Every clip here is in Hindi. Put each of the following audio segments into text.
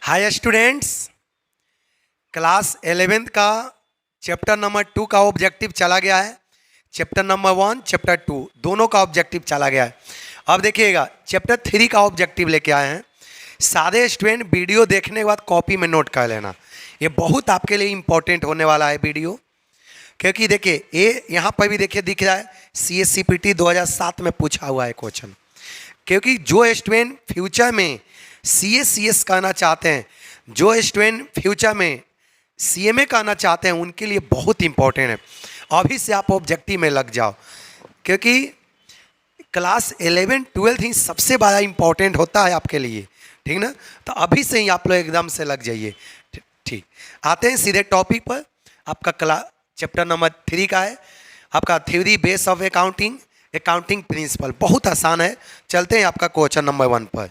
हाय स्टूडेंट्स, क्लास 11th का चैप्टर नंबर 2 का ऑब्जेक्टिव चला गया है। चैप्टर नंबर 1 चैप्टर 2 दोनों का ऑब्जेक्टिव चला गया है। अब देखिएगा चैप्टर 3 का ऑब्जेक्टिव लेके आए हैं। सारे स्टूडेंट वीडियो देखने के बाद कॉपी में नोट कर लेना, ये बहुत आपके लिए इम्पोर्टेंट होने वाला है वीडियो। क्योंकि देखिए ये यहाँ पर भी देखिए दिख रहा है CSCPT 2007 में पूछा हुआ है क्वेश्चन। क्योंकि जो स्टूडेंट फ्यूचर में CS करना चाहते हैं, जो स्टूडेंट फ्यूचर में CMA करना चाहते हैं, उनके लिए बहुत इंपॉर्टेंट है। अभी से आप ऑब्जेक्टिव में लग जाओ, क्योंकि क्लास 11 12 ही सबसे बड़ा इंपॉर्टेंट होता है आपके लिए, ठीक ना। तो अभी से ही आप लोग एकदम से लग जाइए। ठीक, आते हैं सीधे टॉपिक पर। आपका क्लास चैप्टर नंबर 3 का है, आपका theory base of accounting principle. बहुत आसान है। चलते हैं आपका क्वेश्चन नंबर 1 पर।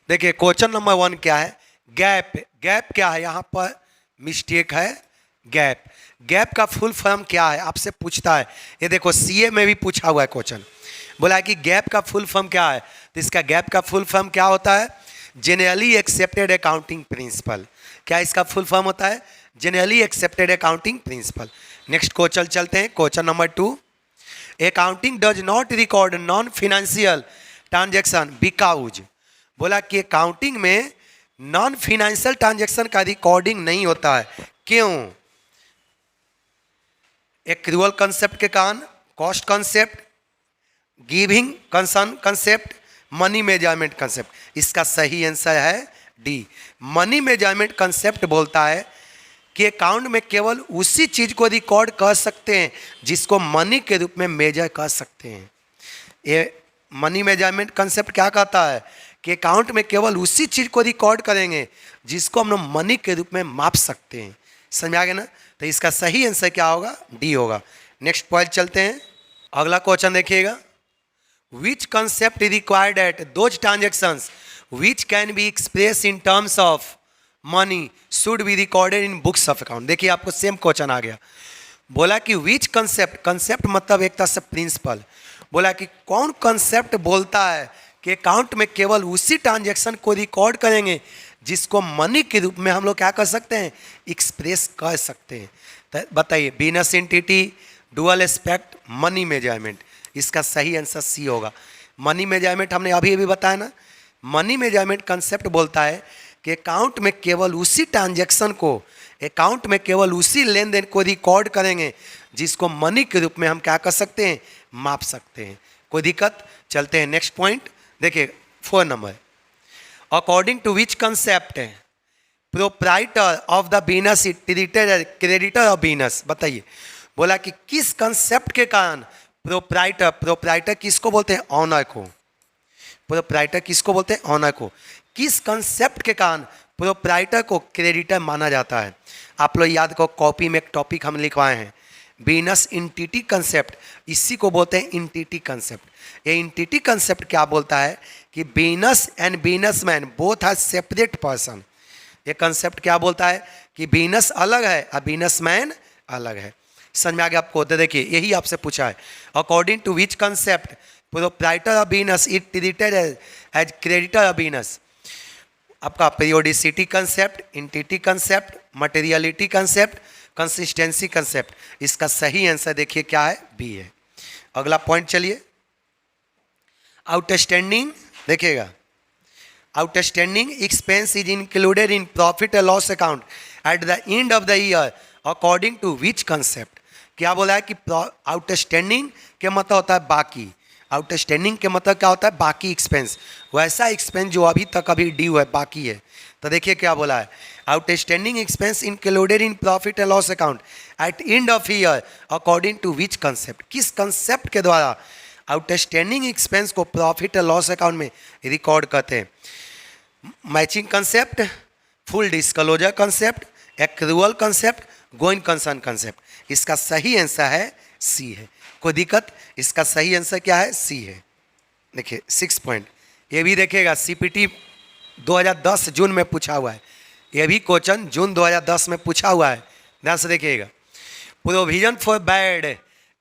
देखिए क्वेश्चन नंबर 1 क्या है, गैप। गैप क्या है, यहाँ पर मिस्टेक है। गैप का फुल फॉर्म क्या है आपसे पूछता है। ये देखो CA में भी पूछा हुआ है क्वेश्चन, बोला है कि गैप का फुल फॉर्म क्या है। तो इसका गैप का फुल फॉर्म क्या होता है, जनरली एक्सेप्टेड अकाउंटिंग प्रिंसिपल। क्या इसका फुल फॉर्म होता है, generally accepted accounting principle. Next question चलते हैं, question number 2। Accounting does not record non financial transaction because. बोला कि अकाउंटिंग में नॉन फिनेंशियल ट्रांजैक्शन का रिकॉर्डिंग नहीं होता है। क्यों? एक्रूअल कंसेप्ट के कारण, cost concept, giving concern concept, money measurement concept. इसका सही आंसर है डी, मनी मेजरमेंट कंसेप्ट बोलता है कि अकाउंट में केवल उसी चीज को रिकॉर्ड कर सकते हैं जिसको मनी के रूप में मेजर कर सकते हैं। ये मनी मेजरमेंट कंसेप्ट क्या कहता है कि अकाउंट में केवल उसी चीज को रिकॉर्ड करेंगे जिसको हम लोग मनी के रूप में माप सकते हैं। समझ आ गया ना। तो इसका सही आंसर क्या होगा, डी होगा। नेक्स्ट पॉइंट चलते हैं, अगला क्वेश्चन देखिएगा। Which concept required at those transactions which can be express in terms of money should be recorded in books of account. देखिए आपको सेम क्वेश्चन आ गया। बोला कि विच कंसेप्ट मतलब एक तरह से प्रिंसिपल। बोला कि कौन कंसेप्ट बोलता है कि अकाउंट में केवल उसी ट्रांजैक्शन को रिकॉर्ड करेंगे जिसको मनी के रूप में हम लोग क्या कर सकते हैं, एक्सप्रेस कर सकते हैं। तो बताइए, business entity, dual aspect, money measurement. इसका सही आंसर सी होगा। मनी मेजरमेंट हमने अभी अभी बताया ना। मनी मेजरमेंट कंसेप्ट बोलता है कि अकाउंट में केवल उसी ट्रांजैक्शन को, अकाउंट में केवल उसी लेन देन को रिकॉर्ड करेंगे जिसको मनी के रूप में हम क्या कर सकते हैं, माप सकते हैं। कोई दिक्कत? चलते हैं नेक्स्ट पॉइंट। देखिए 4 नंबर, according to which concept proprietor of the business creditor of business. बताइए, बोला कि किस कंसेप्ट के कारण प्रोप्राइटर किसको बोलते हैं, ऑनर को। प्रोप्राइटर किसको बोलते हैं, ऑनर को। किस कंसेप्ट के कारण प्रोप्राइटर को क्रेडिटर माना जाता है। आप लोग याद करो, कॉपी में एक टॉपिक हम लिखवाए हैं, बिजनेस इंटिटी कंसेप्ट। इसी को बोलते हैं इंटिटी कंसेप्ट। ये इंटिटी कंसेप्ट क्या बोलता है कि business and businessman both are separate person. ये कंसेप्ट क्या बोलता है कि बिजनेस अलग है और बिजनेसमैन अलग है। समझ में आ गया आपको? तो देखिए यही आपसे पूछा है, according to which concept proprietor of business is treated as creditor of business. आपका periodicity concept, entity concept, materiality concept, consistency concept. इसका सही आंसर देखिए क्या है, बी है। अगला पॉइंट चलिए, आउटस्टैंडिंग। देखिएगा, outstanding expense is included in profit and loss account at the end of the year according to which concept. क्या बोला है कि आउटस्टैंडिंग के मतलब होता है बाकी। आउटस्टैंडिंग के मतलब क्या होता है, बाकी एक्सपेंस। वैसा एक्सपेंस जो अभी तक अभी ड्यू है, बाकी है। तो देखिए क्या बोला है, outstanding expense included in profit and loss account at end of year according to which concept. किस कंसेप्ट के द्वारा आउटस्टैंडिंग एक्सपेंस को प्रॉफिट एंड लॉस अकाउंट में रिकॉर्ड करते हैं। Matching concept, full disclosure concept, accrual concept, going concern concept. इसका सही आंसर है सी है। कोई दिक्कत? इसका सही आंसर क्या है, सी है। देखिए 6 पॉइंट, ये भी देखिएगा CPT 2010 जून में पूछा हुआ है। ये भी क्वेश्चन जून 2010 में पूछा हुआ है, ध्यान से देखिएगा। Provision for bad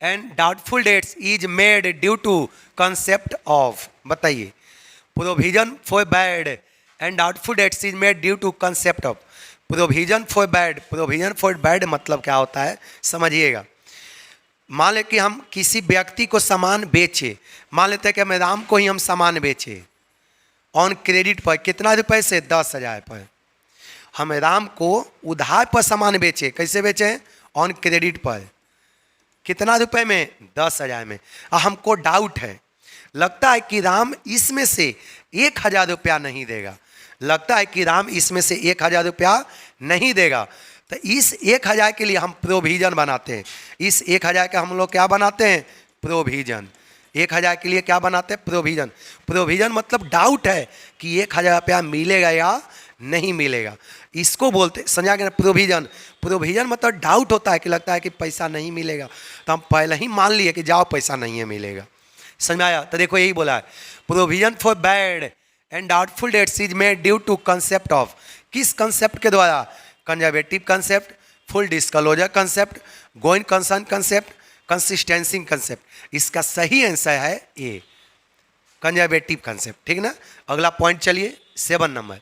and doubtful debts is made due to concept of. बताइए, provision for bad and doubtful debts is made due to concept of provision for bad. Provision for bad मतलब क्या होता है समझिएगा। मान ले कि हम किसी व्यक्ति को सामान बेचे, मान लेते हैं कि मैं राम को ही हम सामान बेचे ऑन क्रेडिट पर, कितना रुपए से, 10,000 पर। हम राम को उधार पर सामान बेचे, कैसे बेचे, ऑन क्रेडिट पर, कितना रुपए में, 10,000 में। हमको डाउट है, लगता है कि राम इसमें से 1,000 रुपया नहीं देगा, लगता है कि राम इसमें से 1,000 रुपया नहीं देगा। तो इस 1,000 के लिए हम प्रोविजन बनाते हैं। इस 1,000 का हम लोग क्या बनाते हैं, प्रोविजन। 1,000 के लिए क्या बनाते हैं, प्रोविजन। प्रोविजन मतलब डाउट है कि 1,000 रुपया मिलेगा या नहीं मिलेगा, इसको बोलते समझा गया प्रोविजन। प्रोविजन मतलब डाउट होता है कि लगता है कि पैसा नहीं मिलेगा, तो हम पहले ही मान लिए कि जाओ पैसा नहीं है मिलेगा। समझ में आया? तो देखो यही बोला है, provision for bad and doubtful debts is made due to concept of, किस कंसेप्ट के द्वारा, conservative concept, full disclosure concept, going concern concept, consistency concept. इसका सही आंसर है ए, कंजर्वेटिव कंसेप्ट। ठीक ना। अगला पॉइंट चलिए 7 नंबर,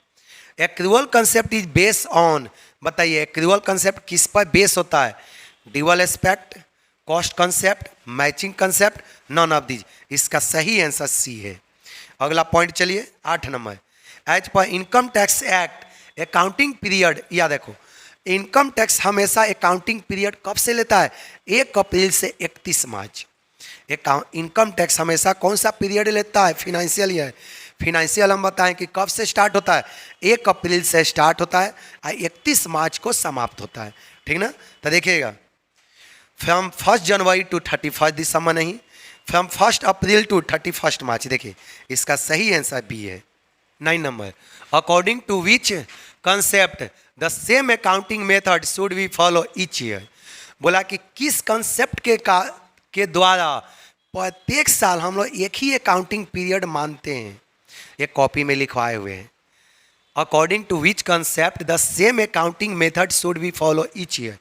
accrual concept is based on, बताइए एक्रूअल कंसेप्ट किस पर बेस होता है, dual aspect, cost concept, matching concept, none of these. इसका सही आंसर सी है। अगला पॉइंट चलिए 8 नंबर, as per income tax act accounting period, या देखो इनकम टैक्स हमेशा अकाउंटिंग पीरियड कब से लेता है, 1 अप्रैल से 31 मार्च। इनकम टैक्स हमेशा कौन सा पीरियड लेता है, फिनेंशियल ईयर। फिनेंशियल हम बताएं कि कब से स्टार्ट होता है, 1 अप्रैल से स्टार्ट होता है और 31 मार्च को समाप्त होता है। ठीक ना। तो देखिएगा, फ्रॉम 1 जनवरी टू 31 दिसंबर नहीं, फ्रॉम 1 अप्रैल टू 31 मार्च। देखिए इसका सही आंसर बी है। 9 नंबर, according to which concept the same accounting method should we follow each year. बोला कि किस कंसेप्ट के द्वारा प्रत्येक साल हम लोग एक ही अकाउंटिंग पीरियड मानते हैं, एक कॉपी में लिखवाए हुए हैं। According to which concept the same accounting method should we follow each year,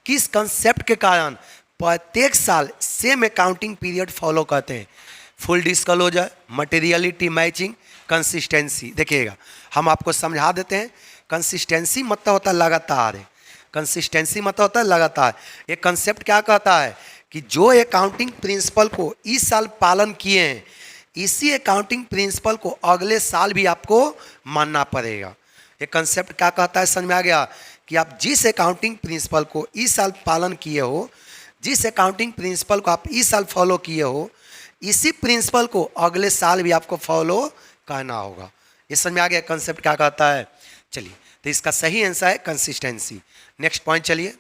किस कंसेप्ट के कारण प्रत्येक साल सेम अकाउंटिंग पीरियड फॉलो करते हैं, full disclosure, materiality matching, consistency. देखिएगा हम आपको समझा देते हैं, कंसिस्टेंसी मतलब होता है लगातार है, कंसिस्टेंसी मतलब होता है लगातार। ये कंसेप्ट क्या कहता है कि जो अकाउंटिंग प्रिंसिपल को इस साल पालन किए हैं, इसी अकाउंटिंग प्रिंसिपल को अगले साल भी आपको मानना पड़ेगा। ये कंसेप्ट क्या कहता है, समझ में आ गया कि आप जिस अकाउंटिंग प्रिंसिपल को इस साल पालन किए हो, जिस अकाउंटिंग प्रिंसिपल को आप इस साल फॉलो किए हो, इसी प्रिंसिपल को अगले साल भी आपको फॉलो करना होगा। ये समझ में आ गया कंसेप्ट क्या कहता है। चलिए तो इसका सही आंसर है कंसिस्टेंसी। नेक्स्ट पॉइंट चलिए,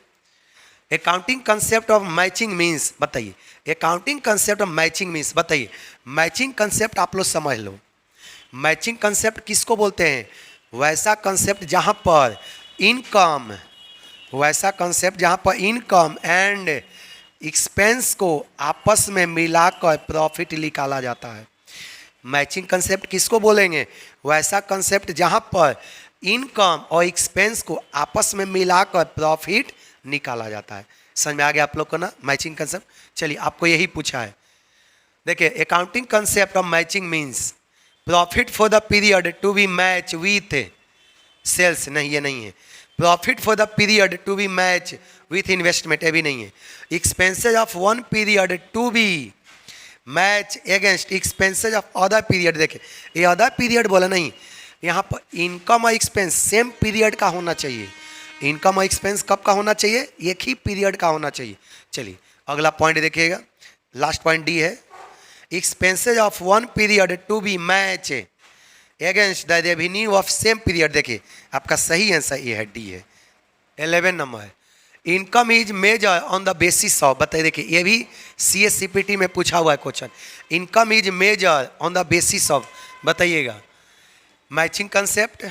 accounting concept of matching means, बताइए accounting concept of matching means, बताइए मैचिंग कंसेप्ट आप लोग समझ लो। मैचिंग कंसेप्ट किसको बोलते हैं, वैसा कंसेप्ट जहाँ पर इनकम, वैसा कंसेप्ट जहाँ पर इनकम एंड एक्सपेंस को आपस में मिलाकर प्रॉफिट निकाला जाता है। मैचिंग कंसेप्ट किसको बोलेंगे, वैसा कंसेप्ट जहाँ पर इनकम और एक्सपेंस को आपस में मिलाकर प्रॉफिट निकाला जाता है। समझ में आ गया आप लोग को ना मैचिंग कंसेप्ट। चलिए आपको यही पूछा है, देखिए accounting concept of matching means profit for the period to be match with sales, नहीं ये नहीं है। Profit for the period to be match with investment, ये भी नहीं है। Expenses of one period to be match against expenses of other period. देखिए ये अदर पीरियड बोला नहीं, यहाँ पर इनकम और एक्सपेंस सेम पीरियड का होना चाहिए। इनकम और एक्सपेंस कब का होना चाहिए, एक ही पीरियड का होना चाहिए। चलिए अगला पॉइंट देखिएगा, लास्ट पॉइंट डी है, expenses of one period to be match against the revenue of same period. देखिए आपका सही आंसर ये है, डी है। 11 number, income is measure on the basis of, बताइए देखिए ये भी CSCPT में पूछा हुआ है question. Income is measure on the basis of, बताइएगा matching concept,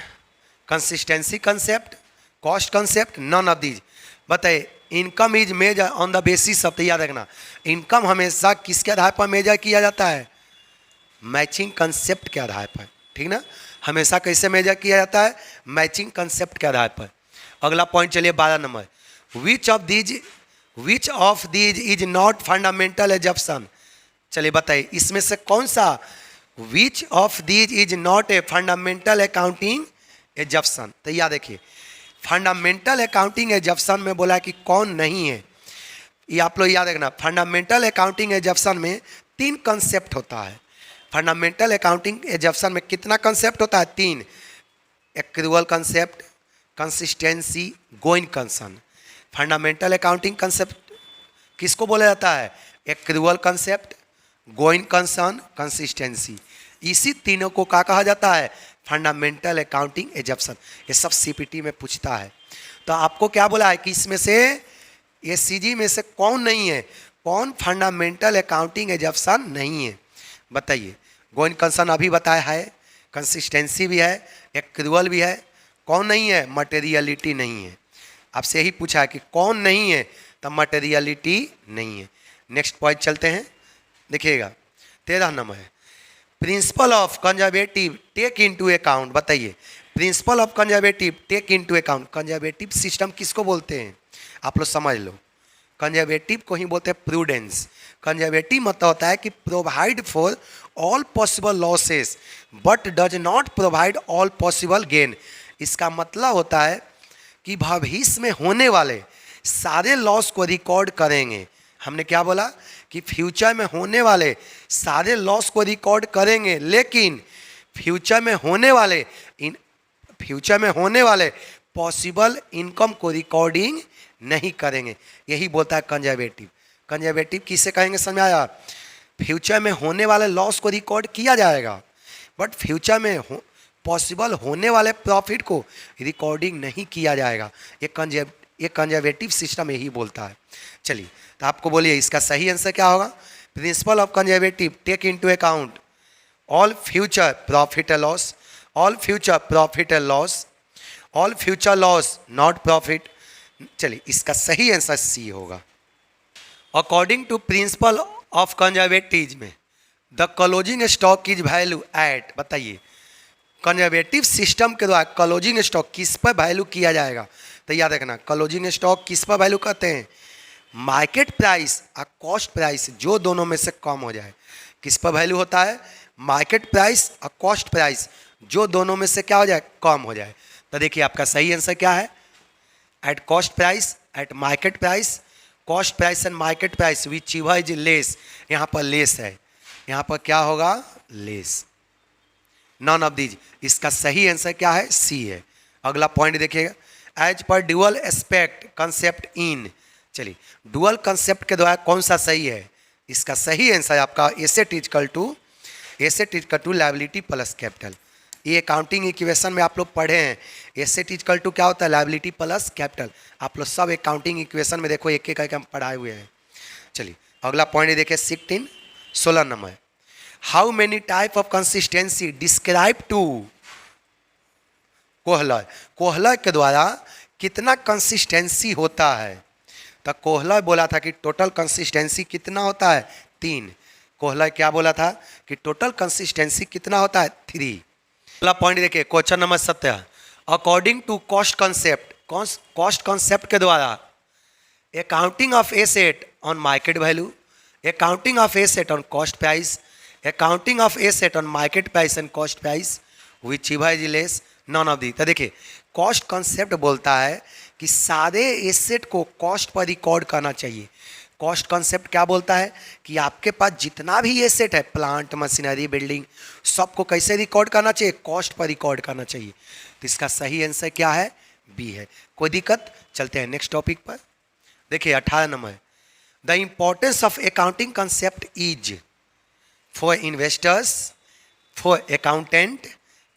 consistency concept, cost concept, none of these. बताइए income is measure on the basis of, तो याद रखना इनकम हमेशा किसके आधार पर मेजर किया जाता है, मैचिंग कंसेप्ट के आधार पर। ठीक ना, हमेशा कैसे मेजर किया जाता है, मैचिंग कंसेप्ट के आधार पर। अगला पॉइंट चलिए 12 number, which of these is not fundamental assumption. चलिए बताइए इसमें से कौन सा which of these is not a fundamental accounting assumption. तो याद देखिए, फंडामेंटल अकाउंटिंग एजप्शन में बोला कि कौन नहीं है, ये आप लोग याद रखना। फंडामेंटल अकाउंटिंग एजप्शन में 3 कंसेप्ट होता है। फंडामेंटल अकाउंटिंग एजप्शन में कितना कंसेप्ट होता है? 3। Accrual concept, consistency, going concern. Fundamental accounting concept किसको बोला जाता है? Accrual concept, going concern, consistency. इसी तीनों को क्या कहा जाता है? Fundamental accounting assumption. ये सब सीपीटी में पूछता है। तो आपको क्या बोला है कि इसमें से एससीजी में से कौन नहीं है? कौन फंडामेंटल अकाउंटिंग एजप्शन नहीं है? बताइए। गोइंग कंसर्न अभी बताया है, कंसिस्टेंसी भी है, एक्रूअल भी है। कौन नहीं है? मटेरियलिटी नहीं है। आपसे यही पूछा है कि कौन नहीं है, तो मटेरियलिटी नहीं है। नेक्स्ट पॉइंट चलते हैं, देखिएगा 13 नंबर है, principle of conservative take into account. बताइए, principle of conservative take into account. Conservative system किसको बोलते हैं? आप लोग समझ लो, कंजर्वेटिव को ही बोलते हैं प्रूडेंस। कंजर्वेटिव मतलब होता है कि provide for all possible losses but does not provide all possible gain. इसका मतलब होता है कि भविष्य में होने वाले सारे लॉस को रिकॉर्ड करेंगे। हमने क्या बोला कि फ्यूचर में होने वाले सारे लॉस को रिकॉर्ड करेंगे, लेकिन फ्यूचर में होने वाले पॉसिबल इनकम को रिकॉर्डिंग नहीं करेंगे। यही बोलता है कंजर्वेटिव। कंजर्वेटिव किसे कहेंगे? समझ आया? फ्यूचर में होने वाले लॉस को रिकॉर्ड किया जाएगा, बट फ्यूचर में पॉसिबल होने वाले प्रॉफिट को रिकॉर्डिंग नहीं किया जाएगा। ये कंजर्वेटिव सिस्टम यही बोलता है। चलिए, तो आपको बोलिए इसका सही आंसर क्या होगा? Principle of conservative take into account all future profit and loss, all future profit and loss, all future loss not profit. चलिए, इसका सही आंसर सी होगा। According to principle of conservative में the closing stock is value at. बताइए, कंजर्वेटिव सिस्टम के द्वारा क्लोजिंग स्टॉक किस पर वैल्यू किया जाएगा? तो याद रखना, क्लोजिंग स्टॉक किस पर वैल्यू करते हैं? मार्केट प्राइस और कॉस्ट प्राइस जो दोनों में से कम हो जाए। किस पर वैल्यू होता है? मार्केट प्राइस और कॉस्ट प्राइस जो दोनों में से क्या हो जाए? कम हो जाए। तो देखिए आपका सही आंसर क्या है? At cost price, eight market price, cost price and market price which is less. यहाँ पर लेस है, यहाँ पर क्या होगा? लेस। None of these. इसका सही आंसर क्या है? सी है। अगला पॉइंट देखिएगा, as per dual aspect concept in. चलिए, डुअल कंसेप्ट के द्वारा कौन सा सही है? इसका सही आंसर आपका asset equal to liability plus capital. ये अकाउंटिंग इक्वेशन में आप लोग पढ़े हैं, एसेट इक्वल टू क्या होता है? Liability plus capital. आप लोग सब अकाउंटिंग इक्वेशन में देखो एक एक करके हम पढ़ाए हुए हैं। चलिए, अगला पॉइंट देखिए 16 नंबर, how many type of consistency describe to Kohler. Kohler के द्वारा कितना कंसिस्टेंसी होता है? तो कोहलर बोला था कि टोटल कंसिस्टेंसी कितना होता है? 3। कोहलर क्या बोला था कि टोटल कंसिस्टेंसी कितना होता है? 3। अगला पॉइंट देखिए, question number 17, according to cost concept. Cost concept के द्वारा accounting of asset on market value, accounting of asset on cost price, accounting of asset on market price and cost price which is less, none of the. तो देखिए, कॉस्ट कंसेप्ट बोलता है कि सारे एसेट को कॉस्ट पर रिकॉर्ड करना चाहिए। कॉस्ट कंसेप्ट क्या बोलता है कि आपके पास जितना भी एसेट है, प्लांट, मशीनरी, बिल्डिंग, सबको कैसे रिकॉर्ड करना चाहिए? कॉस्ट पर रिकॉर्ड करना चाहिए। तो इसका सही आंसर क्या है? बी है। कोई दिक्कत? चलते हैं नेक्स्ट टॉपिक पर। देखिए 18 number, the importance of accounting concept is for investors, for accountant,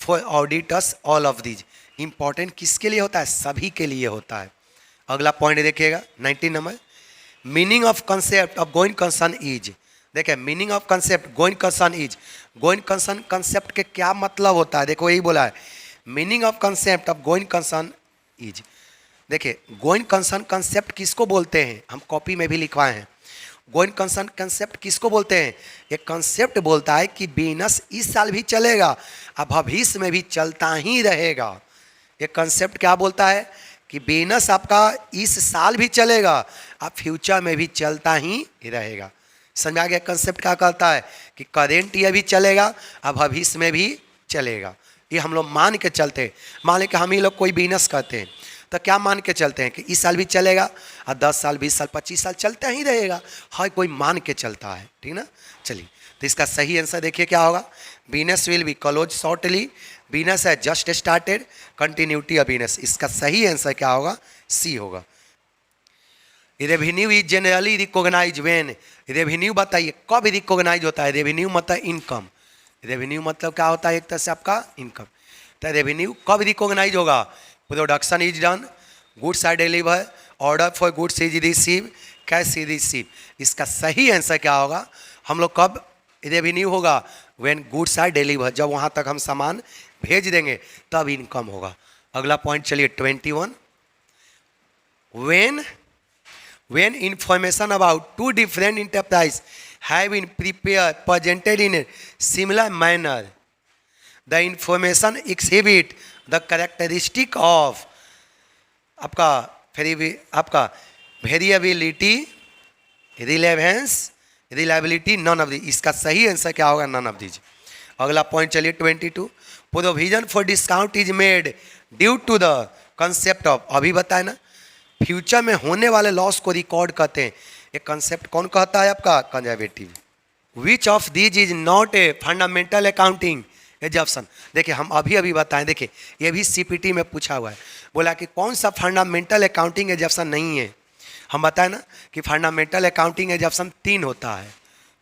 four auditors, all of these. Important किसके लिए होता है? सभी के लिए होता है। अगला पॉइंट देखिएगा 19 number, meaning of concept of going concern is. देखिए, meaning of concept going concern is, going concern concept के क्या मतलब होता है? देखो यही बोला है, meaning of concept of going concern is. देखिए, गोइंग कंसर्न कंसेप्ट किसको बोलते हैं? हम कॉपी में भी लिखवाए हैं। गोइंग कंसर्न कंसेप्ट किसको बोलते हैं? एक कंसेप्ट बोलता है कि बिजनेस इस साल भी चलेगा और भविष्य में भी चलता ही रहेगा। ये कंसेप्ट क्या बोलता है कि बिजनेस आपका इस साल भी चलेगा और फ्यूचर में भी चलता ही रहेगा। समझ में आ गया कंसेप्ट क्या कहता है कि करेंट ये भी चलेगा अब भविष्य में भी चलेगा। ये हम लोग मान के चलते हैं। मान लें कि हम ही लोग कोई बिजनेस करते हैं तो क्या मान के चलते हैं कि इस साल भी चलेगा और 10 साल 20 साल 25 साल चलता ही रहेगा। हर कोई मान के चलता है, ठीक ना। चलिए तो इसका सही आंसर देखिए क्या होगा। Business will be close shortly, business है just started, continuity of business. इसका सही आंसर क्या होगा, सी होगा। Revenue is generally recognise when, revenue बताइए कब रिकॉग्नाइज होता है। रेवेन्यू मतलब इनकम, रेवेन्यू मतलब क्या होता है एक तरह से आपका इनकम। तो रेवेन्यू कब रिकॉग्नाइज होगा, production is done, goods are deliver, order for goods is receive, cash is receive. इसका सही आंसर क्या होगा, हम लोग कब रेवेन्यू होगा, व्हेन गुड्स आर डिलीवर, जब वहाँ तक हम सामान भेज देंगे तब इनकम होगा। अगला पॉइंट चलिए 21, when information about two different enterprise have been prepared presented in a similar manner, the information exhibit the characteristic of आपका variability, reliability, none of the. इसका सही आंसर क्या होगा, नन ऑफ दीज। अगला पॉइंट चलिए 22, provision for discount is made due to the concept of, अभी बताए ना फ्यूचर में होने वाले लॉस को रिकॉर्ड करते हैं। एक कंसेप्ट कौन कहता है आपका, conservative. Which of these is not a fundamental accounting assumption. देखिए हम अभी बताएं, देखिए ये भी सीपीटी में पूछा हुआ है, बोला कि कौन सा फंडामेंटल अकाउंटिंग एजम्पशन नहीं है। हम बताएं ना कि फंडामेंटल अकाउंटिंग एजम्पशन 3 होता है।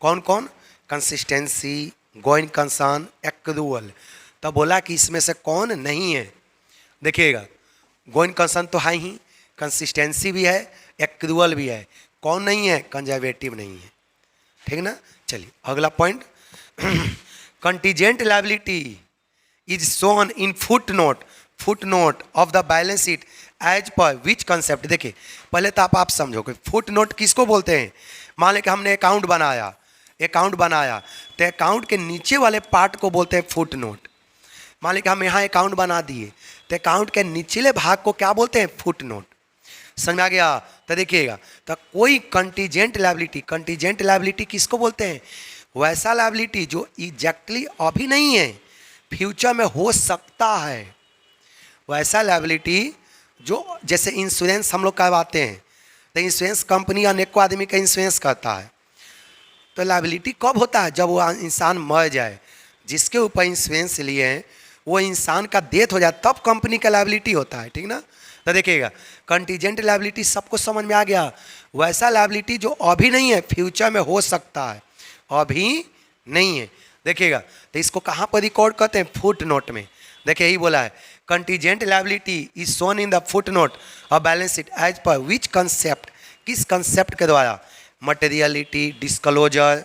कौन कौन, कंसिस्टेंसी, गोइंग कंसर्न, एक्रूअल। तो बोला कि इसमें से कौन नहीं है। देखिएगा गोइंग कंसर्न तो है ही, कंसिस्टेंसी भी है, एक्रूअल भी है, कौन नहीं है, कंजर्वेटिव नहीं है, ठीक ना। चलिए अगला point, contingent liability is shown in footnote of the balance sheet as per which concept. देखिए पहले तो आप समझो कि फुटनोट किसको बोलते हैं। मान लें कि हमने अकाउंट बनाया तो अकाउंट के नीचे वाले पार्ट को बोलते हैं फुटनोट। मान लें कि हम यहाँ अकाउंट बना दिए तो अकाउंट के निचले भाग को क्या बोलते हैं, फुटनोट। समझ में आ गया। तो देखिएगा तो कोई कंटीजेंट लायबिलिटी किसको बोलते हैं, वैसा लायबिलिटी जो एग्जैक्टली अभी नहीं है, फ्यूचर में हो सकता है। वैसा लायबिलिटी जो जैसे इंश्योरेंस हम लोग करवाते हैं तो इंश्योरेंस कंपनी अनेकों आदमी का इंश्योरेंस करता है। तो लायबिलिटी कब होता है, जब वो इंसान मर जाए, जिसके ऊपर इंश्योरेंस लिए हैं वो इंसान का डेथ हो जाए तब कंपनी का लायबिलिटी होता है, ठीक ना। तो देखिएगा कंटीजेंट लायबिलिटी सबको समझ में आ गया। वैसा लायबिलिटी जो अभी नहीं है, फ्यूचर में हो सकता है, अभी नहीं है। देखिएगा तो इसको कहाँ पर रिकॉर्ड करते हैं, फुट नोट में। देखिए यही बोला है, contingent liability is shown in the foot note और balance sheet as per which concept, किस कंसेप्ट के द्वारा, materiality, disclosure,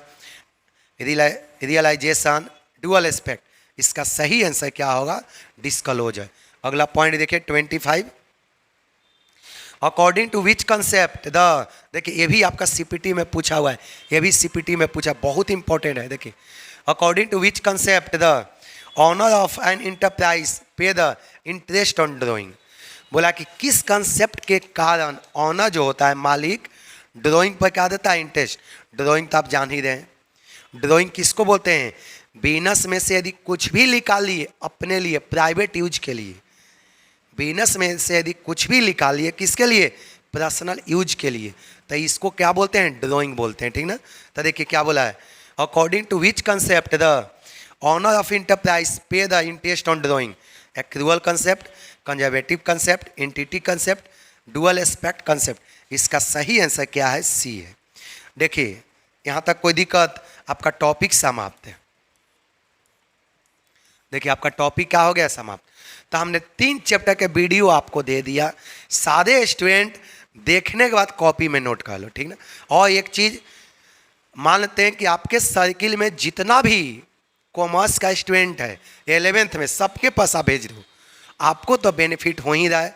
realisation, dual aspect. इसका सही आंसर क्या होगा, डिस्क्लोजर। अगला पॉइंट देखिए 25, according to which concept the, देखिए ये भी आपका सीपीटी में पूछा हुआ है, ये भी सीपीटी में पूछा, बहुत इंपॉर्टेंट है। देखिए according to which concept the owner of an enterprise pay the interest on drawing. बोला कि किस कंसेप्ट के कारण ऑनर जो होता है, मालिक, ड्राइंग पर क्या देता है, इंटरेस्ट। ड्राइंग तो आप जान ही रहे हैं, ड्राइंग किसको बोलते हैं, बिजनेस में से यदि कुछ भी निकालिए अपने लिए, प्राइवेट यूज के लिए, बिजनेस में से यदि कुछ भी निकालिए किसके लिए, पर्सनल यूज के लिए, तो इसको क्या बोलते हैं, ड्राइंग बोलते हैं, ठीक ना। तो देखिए क्या बोला है, according to which concept the owner of enterprise pay the interest on drawing, accrual concept, conservative concept, entity concept, dual aspect concept. इसका सही आंसर क्या है, सी है। देखिए यहाँ तक कोई दिक्कत, आपका टॉपिक समाप्त है। देखिए आपका टॉपिक क्या हो गया, समाप्त। तो हमने 3 चैप्टर के वीडियो आपको दे दिया, सारे स्टूडेंट देखने के बाद कॉपी में नोट कर लो, ठीक ना। और एक चीज़ मान लेते हैं कि आपके सर्किल में जितना भी कॉमर्स का स्टूडेंट है 11th में, सबके पास आप भेज दो, आपको तो बेनिफिट हो ही रहा है,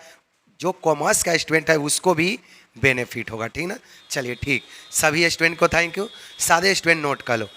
जो कॉमर्स का स्टूडेंट है उसको भी बेनिफिट होगा, ठीक ना। चलिए ठीक, सभी स्टूडेंट को थैंक यू, सारे स्टूडेंट नोट कर लो।